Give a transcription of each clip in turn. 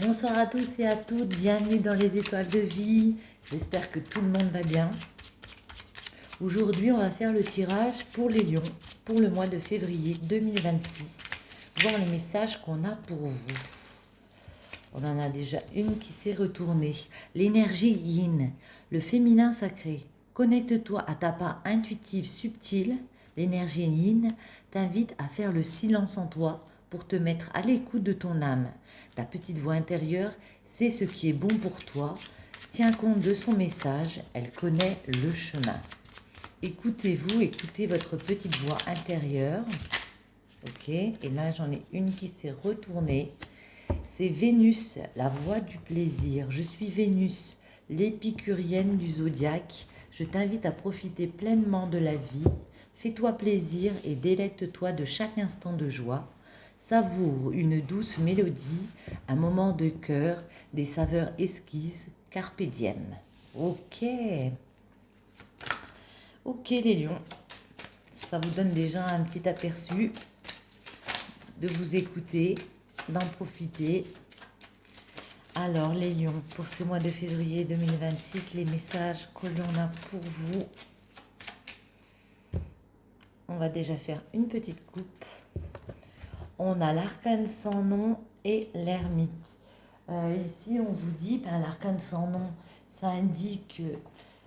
Bonsoir à tous et à toutes, bienvenue dans les étoiles de vie. J'espère que tout le monde va bien. Aujourd'hui, on va faire le tirage pour les lions pour le mois de février 2026. Voir les messages qu'on a pour vous. On en a déjà une qui s'est retournée. L'énergie yin, le féminin sacré. Connecte-toi à ta part intuitive subtile. L'énergie yin t'invite à faire le silence en toi pour te mettre à l'écoute de ton âme. Ta petite voix intérieure sait ce qui est bon pour toi. Tiens compte de son message, elle connaît le chemin. Écoutez-vous, écoutez votre petite voix intérieure. Ok, et là j'en ai une qui s'est retournée. C'est Vénus, la voix du plaisir. Je suis Vénus, l'épicurienne du zodiaque. Je t'invite à profiter pleinement de la vie. Fais-toi plaisir et délecte-toi de chaque instant de joie. Savoure une douce mélodie, un moment de cœur, des saveurs esquisses, carpe diem. Ok. Ok les lions, ça vous donne déjà un petit aperçu de vous écouter, d'en profiter. Alors les lions, pour ce mois de février 2026, les messages que l'on a pour vous. On va déjà faire une petite coupe. On a l'arcane sans nom et l'ermite. Ici, on vous dit, l'arcane sans nom, ça indique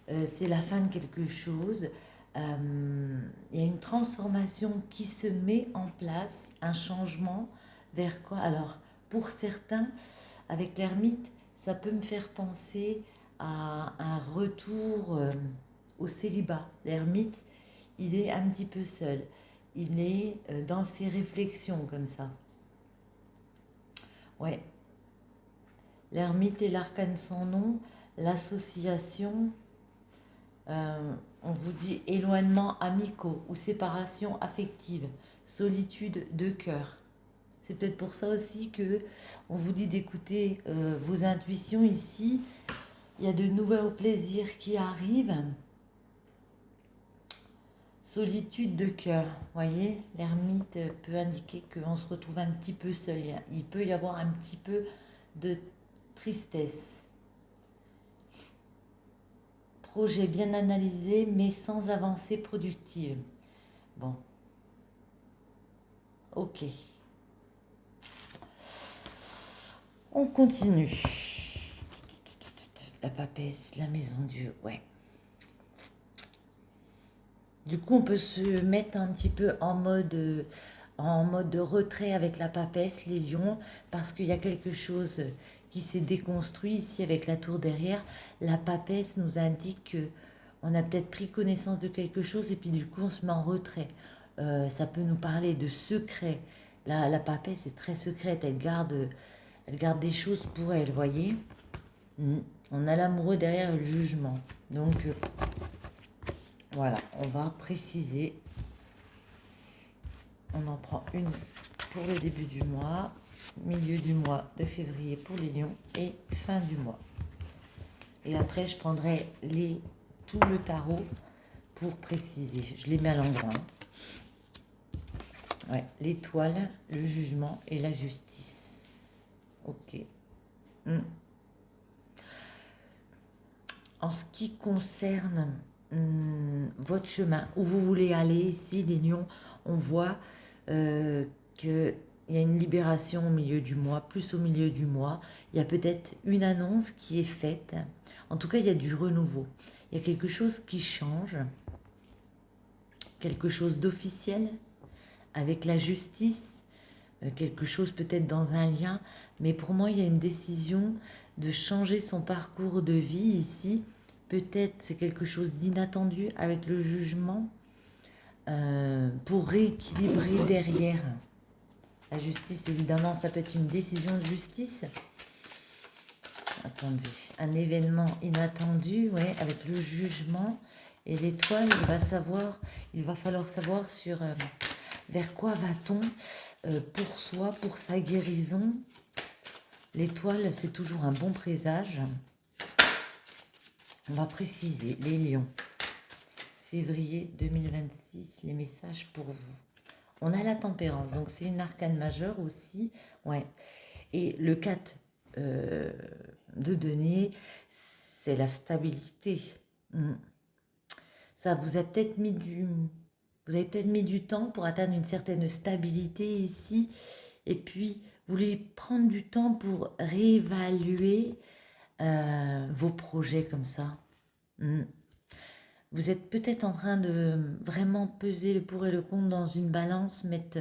que c'est la fin de quelque chose. Il y a une transformation qui se met en place, un changement vers quoi? Alors, pour certains, avec l'ermite, ça peut me faire penser à un retour au célibat. L'ermite, il est un petit peu seul. Il est dans ses réflexions comme ça. Ouais. L'ermite et l'arcane sans nom, l'association, on vous dit éloignement amicaux ou séparation affective, solitude de cœur. C'est peut-être pour ça aussi que on vous dit d'écouter vos intuitions ici. Il y a de nouveaux plaisirs qui arrivent. Solitude de cœur, voyez, l'ermite peut indiquer qu'on se retrouve un petit peu seul. Il peut y avoir un petit peu de tristesse. Projet bien analysé mais sans avancée productive. Bon, ok. On continue. La papesse, la maison Dieu, ouais. Du coup, on peut se mettre un petit peu en mode de retrait avec la papesse, les lions, parce qu'il y a quelque chose qui s'est déconstruit ici avec la tour derrière. La papesse nous indique qu'on a peut-être pris connaissance de quelque chose et puis du coup, on se met en retrait. Ça peut nous parler de secrets. La papesse est très secrète, elle garde des choses pour elle, voyez. On a l'amoureux derrière le jugement. Donc, voilà, on va préciser. On en prend une pour le début du mois, milieu du mois de février pour les lions et fin du mois. Et après, je prendrai tout le tarot pour préciser. Je les mets à l'endroit. Ouais, l'étoile, le jugement et la justice. Ok. En ce qui concerne votre chemin, où vous voulez aller, ici, les lions, on voit qu'il y a une libération au milieu du mois, plus au milieu du mois. Il y a peut-être une annonce qui est faite. En tout cas, il y a du renouveau. Il y a quelque chose qui change, quelque chose d'officiel, avec la justice, quelque chose peut-être dans un lien. Mais pour moi, il y a une décision de changer son parcours de vie ici. Peut-être c'est quelque chose d'inattendu avec le jugement pour rééquilibrer derrière. La justice, évidemment, ça peut être une décision de justice. Attendez, un événement inattendu, ouais, avec le jugement et l'étoile, il va falloir savoir sur vers quoi va-t-on pour soi, pour sa guérison. L'étoile, c'est toujours un bon présage. On va préciser, les lions. Février 2026, les messages pour vous. On a la tempérance, donc c'est une arcane majeure aussi. Ouais. Et le 4 euh, de denier, c'est la stabilité. Mm. Ça vous a peut-être mis vous avez peut-être mis du temps pour atteindre une certaine stabilité ici, et puis vous voulez prendre du temps pour réévaluer vos projets comme ça. Mm. Vous êtes peut-être en train de vraiment peser le pour et le contre dans une balance, mettre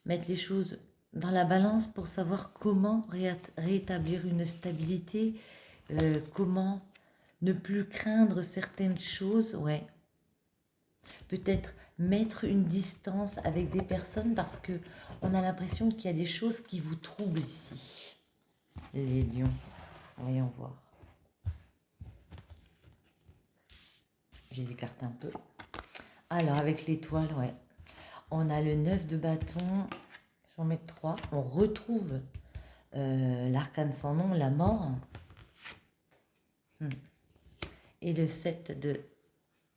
les choses dans la balance pour savoir comment rétablir une stabilité, comment ne plus craindre certaines choses, ouais. Peut-être mettre une distance avec des personnes parce que on a l'impression qu'il y a des choses qui vous troublent ici. Les lions, voyons voir. Je les écarte un peu. Alors avec l'étoile, ouais. On a le 9 de bâton, j'en mets 3. On retrouve l'arcane sans nom, la mort. Et le 7 de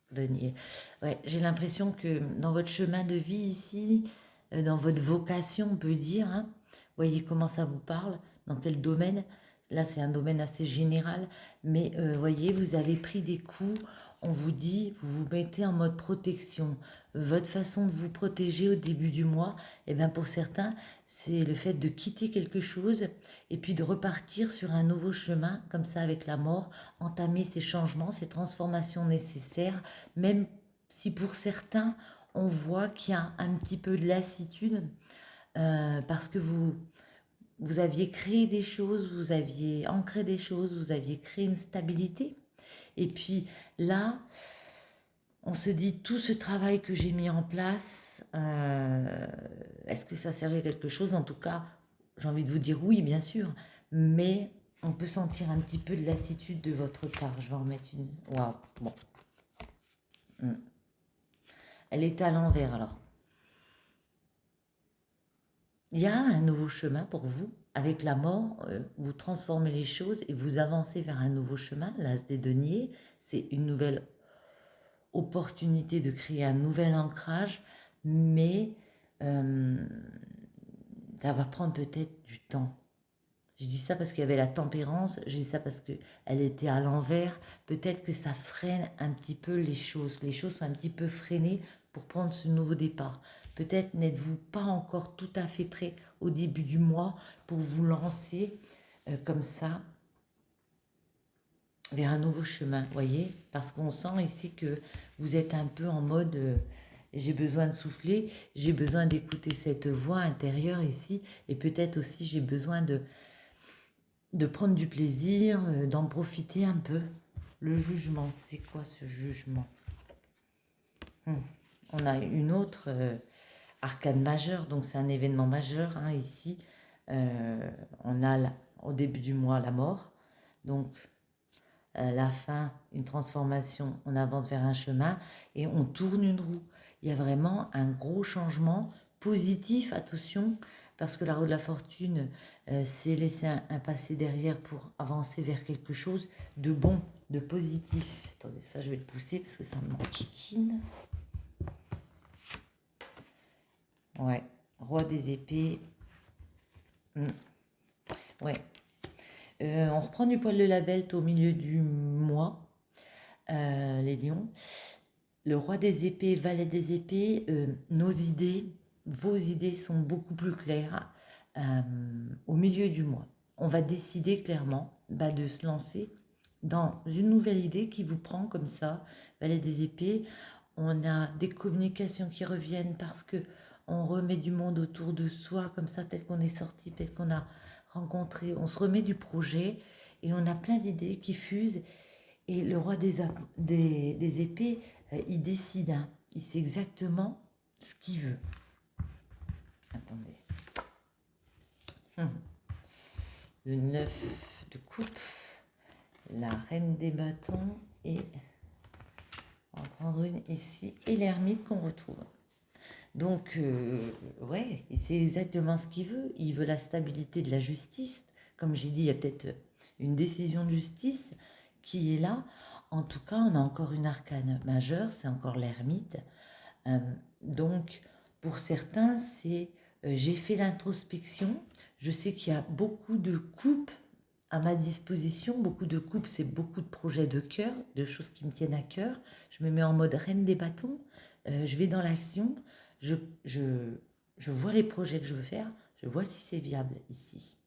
denier. Ouais, j'ai l'impression que dans votre chemin de vie ici, dans votre vocation, on peut dire, hein, voyez comment ça vous parle, dans quel domaine. Là, c'est un domaine assez général, mais voyez, vous avez pris des coups. On vous dit, vous vous mettez en mode protection. Votre façon de vous protéger au début du mois, eh bien pour certains, c'est le fait de quitter quelque chose et puis de repartir sur un nouveau chemin, comme ça avec la mort, entamer ces changements, ces transformations nécessaires, même si pour certains, on voit qu'il y a un petit peu de lassitude, parce que vous aviez créé des choses, vous aviez ancré des choses, vous aviez créé une stabilité. Et puis là, on se dit, tout ce travail que j'ai mis en place, est-ce que ça servait à quelque chose? En tout cas, j'ai envie de vous dire oui, bien sûr, mais on peut sentir un petit peu de lassitude de votre part. Je vais en remettre une. Waouh, bon. Elle est à l'envers alors. Il y a un nouveau chemin pour vous. Avec la mort, vous transformez les choses et vous avancez vers un nouveau chemin. L'as des deniers, c'est une nouvelle opportunité de créer un nouvel ancrage, mais ça va prendre peut-être du temps. Je dis ça parce qu'il y avait la tempérance, je dis ça parce qu'elle était à l'envers. Peut-être que ça freine un petit peu les choses. Les choses sont un petit peu freinées pour prendre ce nouveau départ. Peut-être n'êtes-vous pas encore tout à fait prêt au début du mois pour vous lancer comme ça vers un nouveau chemin, voyez? Parce qu'on sent ici que vous êtes un peu en mode j'ai besoin de souffler, j'ai besoin d'écouter cette voix intérieure ici, et peut-être aussi j'ai besoin de prendre du plaisir, d'en profiter un peu. Le jugement, c'est quoi ce jugement? On a une autre arcane majeure, donc c'est un événement majeur hein, ici. On a au début du mois la mort, donc la fin, une transformation, on avance vers un chemin et on tourne une roue. Il y a vraiment un gros changement positif, attention, parce que la roue de la fortune, c'est laisser un passé derrière pour avancer vers quelque chose de bon, de positif. Attendez, ça je vais le pousser parce que ça m'enquiquine. Ouais, roi des épées. Ouais. On reprend du poil de la bête au milieu du mois, les lions. Le roi des épées, valet des épées, nos idées, vos idées sont beaucoup plus claires au milieu du mois. On va décider clairement de se lancer dans une nouvelle idée qui vous prend comme ça. Valet des épées, on a des communications qui reviennent parce que on remet du monde autour de soi, comme ça peut-être qu'on est sorti, peut-être qu'on a rencontré, on se remet du projet et on a plein d'idées qui fusent. Et le roi des épées, il décide, hein. Il sait exactement ce qu'il veut. Attendez. Le 9 de coupe, la reine des bâtons et on va prendre une ici et l'ermite qu'on retrouve. Donc, ouais, il sait exactement ce qu'il veut. Il veut la stabilité de la justice. Comme j'ai dit, il y a peut-être une décision de justice qui est là. En tout cas, on a encore une arcane majeure, c'est encore l'ermite. Donc, pour certains, c'est J'ai fait l'introspection. Je sais qu'il y a beaucoup de coupes à ma disposition. Beaucoup de coupes, c'est beaucoup de projets de cœur, de choses qui me tiennent à cœur. Je me mets en mode reine des bâtons. Je vais dans l'action. Je, je, je vois les projets que je veux faire. Je vois si c'est viable ici.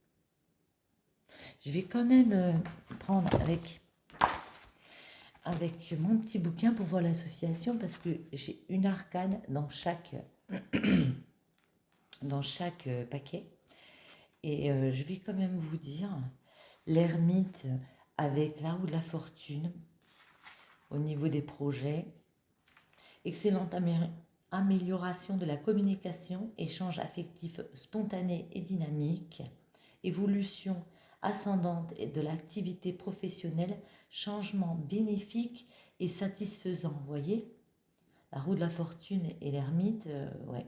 Je vais quand même prendre avec mon petit bouquin pour voir l'association parce que j'ai une arcane dans chaque paquet. Et je vais quand même vous dire, l'ermite avec la roue de la fortune au niveau des projets, excellente amélioration de la communication, échange affectif spontané et dynamique, évolution ascendante de l'activité professionnelle, changement bénéfique et satisfaisant. Vous voyez, la roue de la fortune et l'ermite, ouais.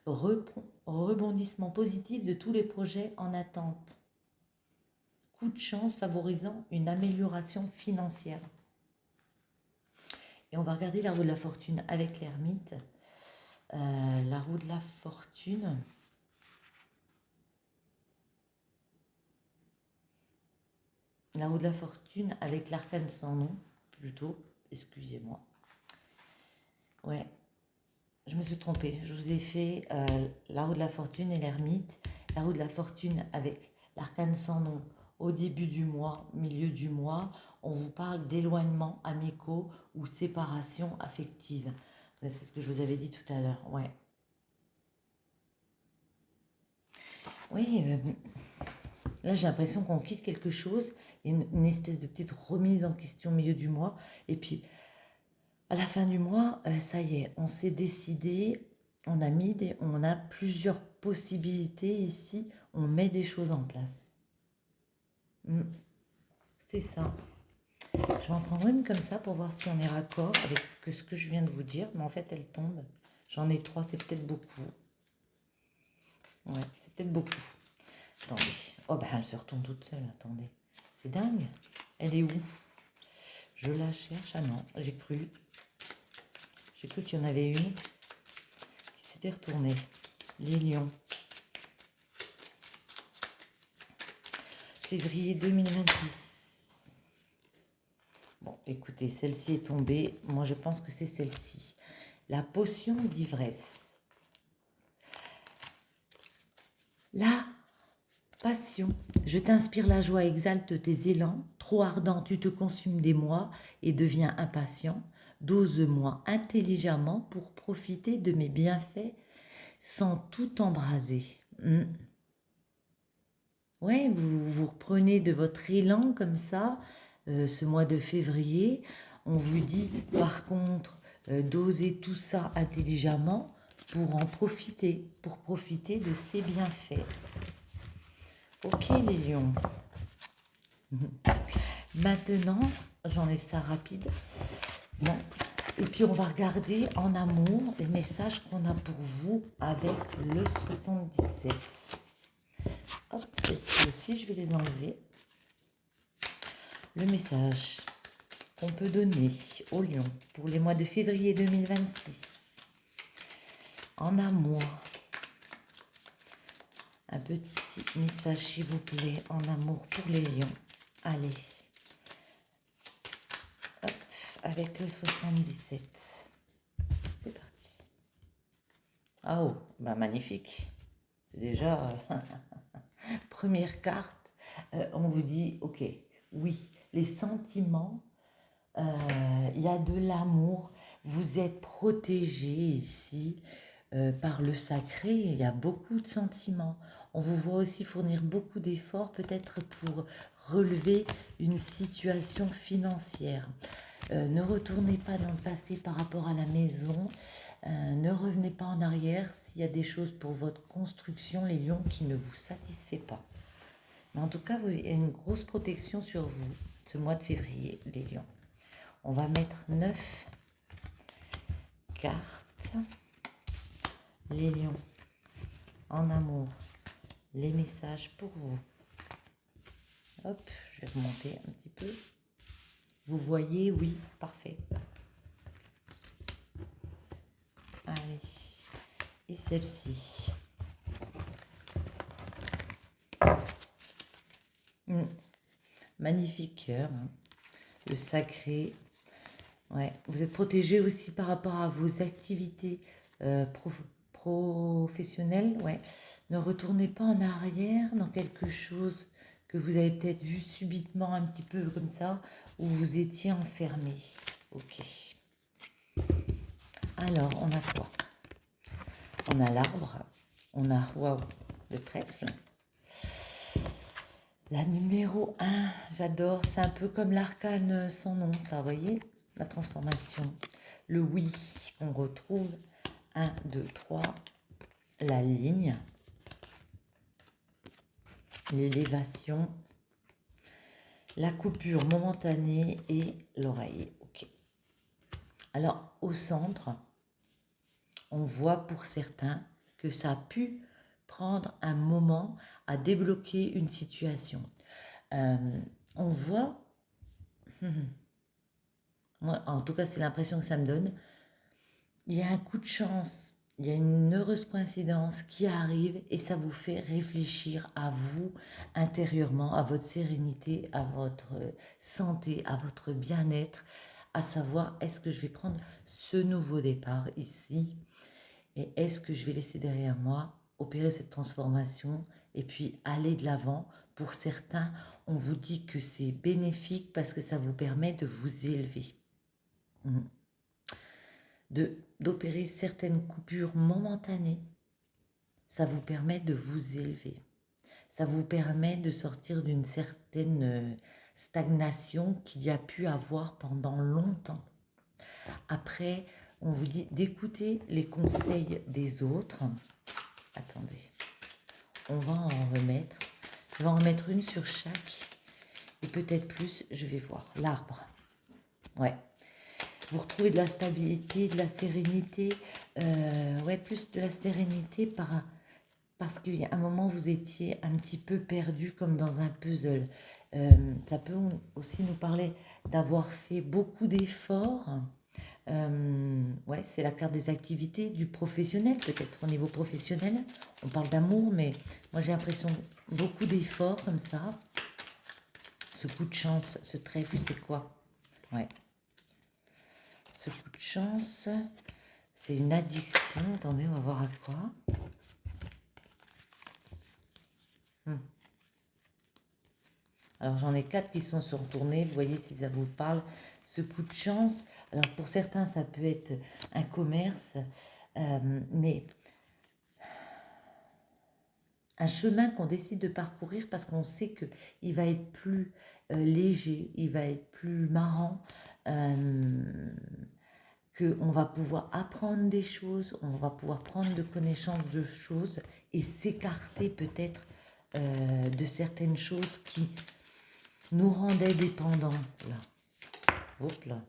Rebondissement positif de tous les projets en attente. Coup de chance favorisant une amélioration financière. Et on va regarder la roue de la fortune avec l'ermite. La roue de la fortune. La roue de la fortune avec l'arcane sans nom, plutôt. Excusez-moi. Ouais, je me suis trompée. Je vous ai fait la roue de la fortune et l'ermite. La roue de la fortune avec l'arcane sans nom au début du mois, milieu du mois. On vous parle d'éloignement amicaux ou séparation affective. C'est ce que je vous avais dit tout à l'heure. Ouais. Oui, là j'ai l'impression qu'on quitte quelque chose. Il y a une espèce de petite remise en question au milieu du mois. Et puis à la fin du mois, ça y est, on s'est décidé, on a plusieurs possibilités ici, on met des choses en place. C'est ça. Je vais en prendre une comme ça pour voir si on est raccord avec ce que je viens de vous dire, mais en fait elle tombe. J'en ai 3, c'est peut-être beaucoup. Ouais, c'est peut-être beaucoup. Attendez. Oh ben elle se retourne toute seule, attendez. C'est dingue. Elle est où? Je la cherche. Ah non, j'ai cru qu'il y en avait une qui s'était retournée. Les lions. Février 2026. Bon, écoutez, celle-ci est tombée. Moi, je pense que c'est celle-ci. La potion d'ivresse. La passion. Je t'inspire la joie, exalte tes élans. Trop ardent, tu te consumes des mois et deviens impatient. Dose-moi intelligemment pour profiter de mes bienfaits sans tout embraser. Ouais, vous reprenez de votre élan comme ça, ce mois de février. On vous dit par contre d'oser tout ça intelligemment pour en profiter, pour profiter de ses bienfaits. Ok les lions. Maintenant, j'enlève ça rapide. Bon. Et puis on va regarder en amour les messages qu'on a pour vous avec le 77. Hop, celle-ci aussi, je vais les enlever. Le message qu'on peut donner au lion pour les mois de février 2026. En amour. Un petit message, s'il vous plaît, en amour pour les lions. Allez. Hop, avec le 77. C'est parti. Oh, bah magnifique. C'est déjà... première carte, on vous dit, ok, oui, les sentiments, il y a de l'amour, vous êtes protégé ici par le sacré, il y a beaucoup de sentiments. On vous voit aussi fournir beaucoup d'efforts, peut-être pour relever une situation financière. Ne retournez pas dans le passé par rapport à la maison, ne revenez pas en arrière s'il y a des choses pour votre construction, les lions, qui ne vous satisfait pas. Mais en tout cas, il y a une grosse protection sur vous, ce mois de février, les lions. On va mettre 9 cartes. Les lions, en amour, les messages pour vous. Hop, je vais remonter un petit peu. Vous voyez, oui, parfait. Allez, et celle-ci. Mm. Magnifique cœur, hein. Le sacré. Ouais. Vous êtes protégé aussi par rapport à vos activités professionnelles. Ouais. Ne retournez pas en arrière dans quelque chose que vous avez peut-être vu subitement un petit peu comme ça, où vous étiez enfermé. Ok. Alors, on a quoi? On a l'arbre. On a, waouh, le trèfle. La numéro 1, j'adore. C'est un peu comme l'arcane sans nom, ça, vous voyez? La transformation. Le oui, on retrouve 1, 2, 3. La ligne. L'élévation. La coupure momentanée et l'oreille. Ok. Alors, au centre, on voit pour certains que ça a pu prendre un moment à débloquer une situation. On voit, moi, en tout cas c'est l'impression que ça me donne, il y a un coup de chance, il y a une heureuse coïncidence qui arrive et ça vous fait réfléchir à vous intérieurement, à votre sérénité, à votre santé, à votre bien-être, à savoir est-ce que je vais prendre ce nouveau départ ici et est-ce que je vais laisser derrière moi opérer cette transformation et puis aller de l'avant. Pour certains, on vous dit que c'est bénéfique parce que ça vous permet de vous élever. D'opérer certaines coupures momentanées, ça vous permet de vous élever. Ça vous permet de sortir d'une certaine stagnation qu'il y a pu avoir pendant longtemps. Après, on vous dit d'écouter les conseils des autres. Attendez, on va en remettre. Je vais en remettre une sur chaque. Et peut-être plus, je vais voir. L'arbre. Ouais. Vous retrouvez de la stabilité, de la sérénité. Ouais, plus de la sérénité parce qu'il y a un moment, vous étiez un petit peu perdu comme dans un puzzle. Ça peut aussi nous parler d'avoir fait beaucoup d'efforts. Ouais, c'est la carte des activités, du professionnel, peut-être au niveau professionnel. On parle d'amour, mais moi j'ai l'impression beaucoup d'efforts comme ça. Ce coup de chance, ce trèfle, c'est quoi? Ouais. Ce coup de chance, c'est une addiction. Attendez, on va voir à quoi. Alors j'en ai 4 qui sont sur retournés. Vous voyez si ça vous parle. Ce coup de chance, alors pour certains ça peut être un commerce, mais un chemin qu'on décide de parcourir parce qu'on sait qu'il va être plus léger, il va être plus marrant, qu'on va pouvoir apprendre des choses, on va pouvoir prendre de connaissances de choses et s'écarter peut-être de certaines choses qui nous rendaient dépendants. Là. Hop là.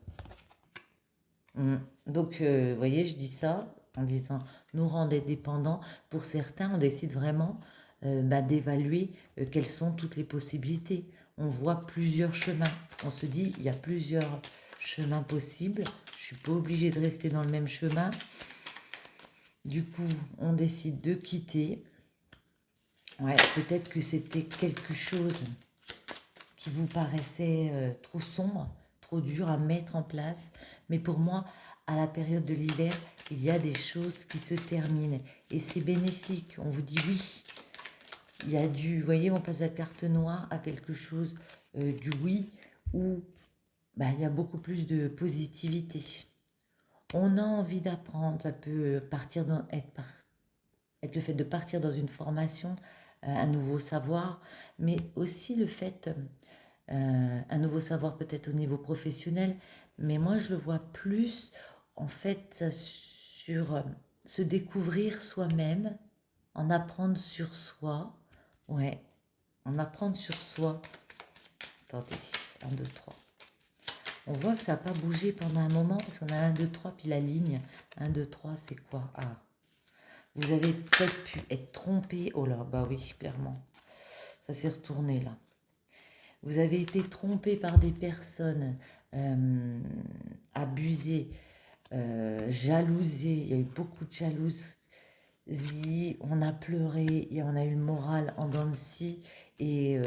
Donc, vous voyez, je dis ça en disant nous rendait dépendants. Pour certains, on décide vraiment d'évaluer quelles sont toutes les possibilités. On voit plusieurs chemins. On se dit, il y a plusieurs chemins possibles. Je ne suis pas obligée de rester dans le même chemin. Du coup, on décide de quitter. Ouais, peut-être que c'était quelque chose qui vous paraissait trop sombre, trop dur à mettre en place. Mais pour moi, à la période de l'hiver, il y a des choses qui se terminent. Et c'est bénéfique. On vous dit oui. Il y a du... Vous voyez, on passe la carte noire à quelque chose du oui, où il y a beaucoup plus de positivité. On a envie d'apprendre. Ça peut partir dans, être le fait de partir dans une formation, un nouveau savoir, mais aussi le fait... un nouveau savoir peut-être au niveau professionnel, mais moi je le vois plus en fait sur se découvrir soi-même, en apprendre sur soi, ouais, en apprendre sur soi. Attendez, 1, 2, 3. On voit que ça n'a pas bougé pendant un moment parce qu'on a 1, 2, 3, puis la ligne. 1, 2, 3, c'est quoi? Ah, vous avez peut-être pu être trompé. Oh là, bah oui, clairement. Ça s'est retourné là. Vous avez été trompé par des personnes, abusées, jalousées. Il y a eu beaucoup de jalousie. On a pleuré et on a eu le moral en dents de scie. Et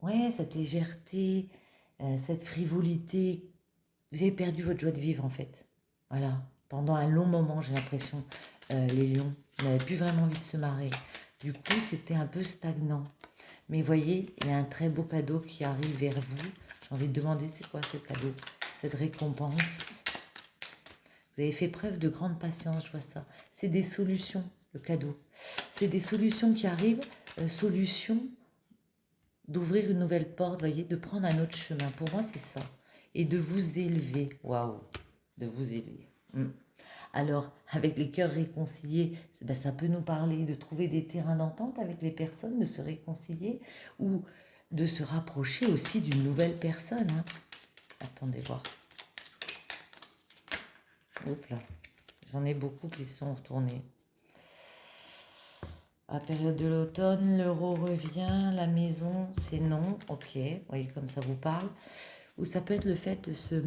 ouais, cette légèreté, cette frivolité, vous avez perdu votre joie de vivre en fait. Voilà, pendant un long moment, j'ai l'impression, les lions, vous n'avez plus vraiment envie de se marrer. Du coup, c'était un peu stagnant. Mais voyez, il y a un très beau cadeau qui arrive vers vous. J'ai envie de demander, c'est quoi ce cadeau? Cette récompense. Vous avez fait preuve de grande patience, je vois ça. C'est des solutions, le cadeau. C'est des solutions qui arrivent, solutions d'ouvrir une nouvelle porte, voyez, de prendre un autre chemin. Pour moi, c'est ça. Et de vous élever. Waouh, de vous élever. Alors, avec les cœurs réconciliés, ben, ça peut nous parler de trouver des terrains d'entente avec les personnes, de se réconcilier ou de se rapprocher aussi d'une nouvelle personne. Hein. Attendez voir. Hop là. J'en ai beaucoup qui se sont retournés. À période de l'automne, l'euro revient, la maison, c'est non. Ok, vous voyez comme ça vous parle. Ou ça peut être le fait de se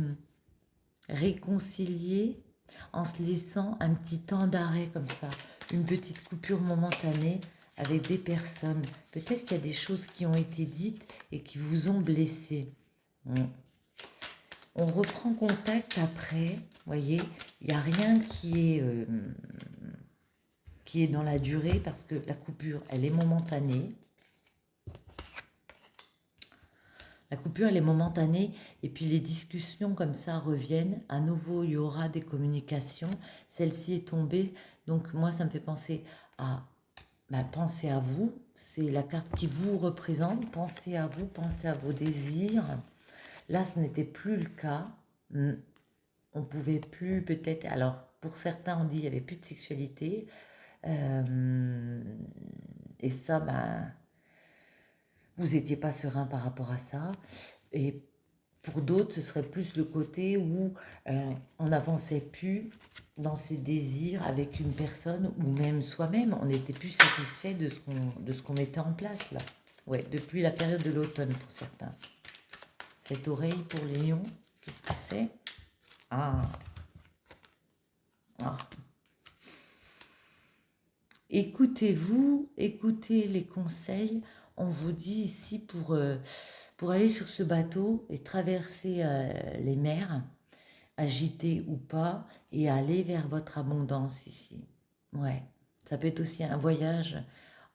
réconcilier en se laissant un petit temps d'arrêt comme ça, une petite coupure momentanée avec des personnes. Peut-être qu'il y a des choses qui ont été dites et qui vous ont blessé. On reprend contact après, vous voyez, il n'y a rien qui est dans la durée parce que la coupure, elle est momentanée. La coupure, elle est momentanée et puis les discussions comme ça reviennent. À nouveau, il y aura des communications. Celle-ci est tombée. Donc, moi, ça me fait penser à... pensez à vous. C'est la carte qui vous représente. Pensez à vous, pensez à vos désirs. Là, ce n'était plus le cas. On pouvait plus peut-être... Alors, pour certains, on dit qu'il n'y avait plus de sexualité. Et ça, vous n'étiez pas serein par rapport à ça. Et pour d'autres, ce serait plus le côté où on n'avançait plus dans ses désirs avec une personne ou même soi-même. On n'était plus satisfait de ce qu'on mettait en place là. Ouais, depuis la période de l'automne pour certains. Cette oreille pour les lions, qu'est-ce que c'est? Ah. Écoutez-vous, écoutez les conseils. On vous dit ici pour aller sur ce bateau et traverser les mers, agitées ou pas, et aller vers votre abondance ici. Ouais, ça peut être aussi un voyage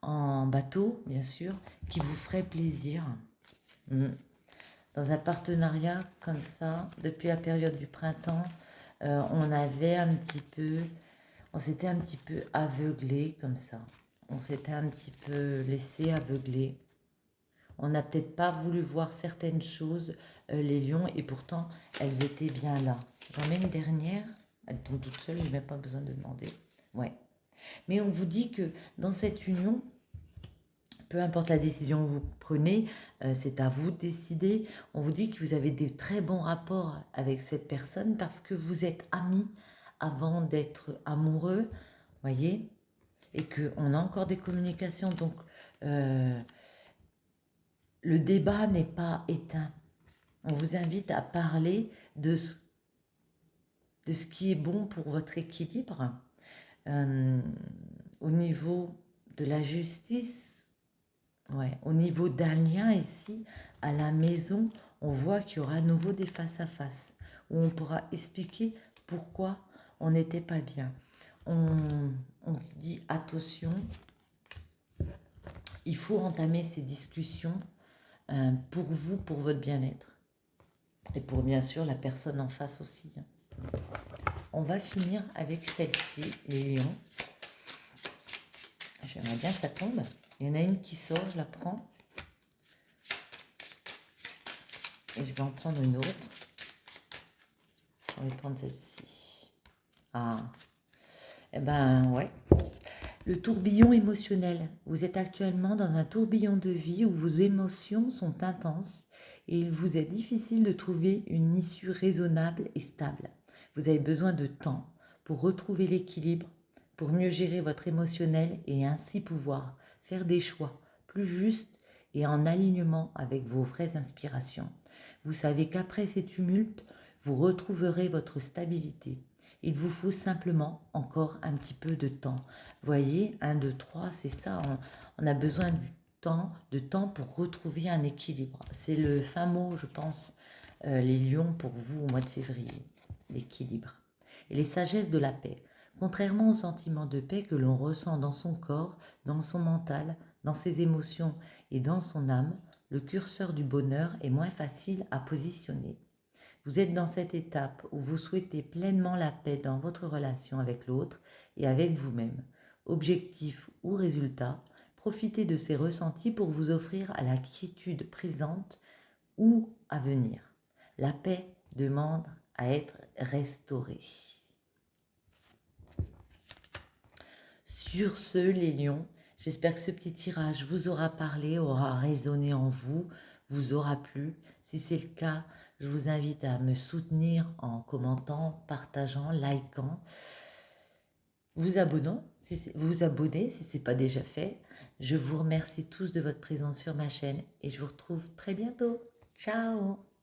en bateau, bien sûr, qui vous ferait plaisir. Dans un partenariat comme ça, depuis la période du printemps, on avait un petit peu... On s'était un petit peu aveuglé comme ça. On s'était un petit peu laissé aveugler. On n'a peut-être pas voulu voir certaines choses, les lions, et pourtant, elles étaient bien là. J'en mets une dernière. Elle tombe toute seule, je n'ai même pas besoin de demander. Ouais. Mais on vous dit que dans cette union, peu importe la décision que vous prenez, c'est à vous de décider. On vous dit que vous avez des très bons rapports avec cette personne parce que vous êtes amis avant d'être amoureux, voyez, et qu'on a encore des communications. Donc, le débat n'est pas éteint. On vous invite à parler de ce qui est bon pour votre équilibre au niveau de la justice, ouais, au niveau d'un lien ici, à la maison, on voit qu'il y aura à nouveau des face-à-face où on pourra expliquer pourquoi on n'était pas bien. On dit attention, il faut entamer ces discussions pour vous, pour votre bien-être. Et pour bien sûr la personne en face aussi. On va finir avec celle-ci, les lions. J'aimerais bien que ça tombe. Il y en a une qui sort, je la prends. Et je vais en prendre une autre. On va prendre celle-ci. Ah. Eh ben, ouais. Le tourbillon émotionnel. Vous êtes actuellement dans un tourbillon de vie où vos émotions sont intenses et il vous est difficile de trouver une issue raisonnable et stable. Vous avez besoin de temps pour retrouver l'équilibre, pour mieux gérer votre émotionnel et ainsi pouvoir faire des choix plus justes et en alignement avec vos vraies inspirations. Vous savez qu'après ces tumultes, vous retrouverez votre stabilité. Il vous faut simplement encore un petit peu de temps. Voyez, 1, 2, 3, c'est ça. On a besoin du de temps pour retrouver un équilibre. C'est le fin mot, je pense, les lions pour vous au mois de février, l'équilibre. Et les sagesses de la paix. Contrairement au sentiment de paix que l'on ressent dans son corps, dans son mental, dans ses émotions et dans son âme, le curseur du bonheur est moins facile à positionner. Vous êtes dans cette étape où vous souhaitez pleinement la paix dans votre relation avec l'autre et avec vous-même. Objectif ou résultat, profitez de ces ressentis pour vous offrir à la quiétude présente ou à venir. La paix demande à être restaurée. Sur ce, les lions, j'espère que ce petit tirage vous aura parlé, aura résonné en vous, vous aura plu. Si c'est le cas, je vous invite à me soutenir en commentant, partageant, likant, vous abonnant, si ce n'est pas déjà fait. Je vous remercie tous de votre présence sur ma chaîne et je vous retrouve très bientôt. Ciao!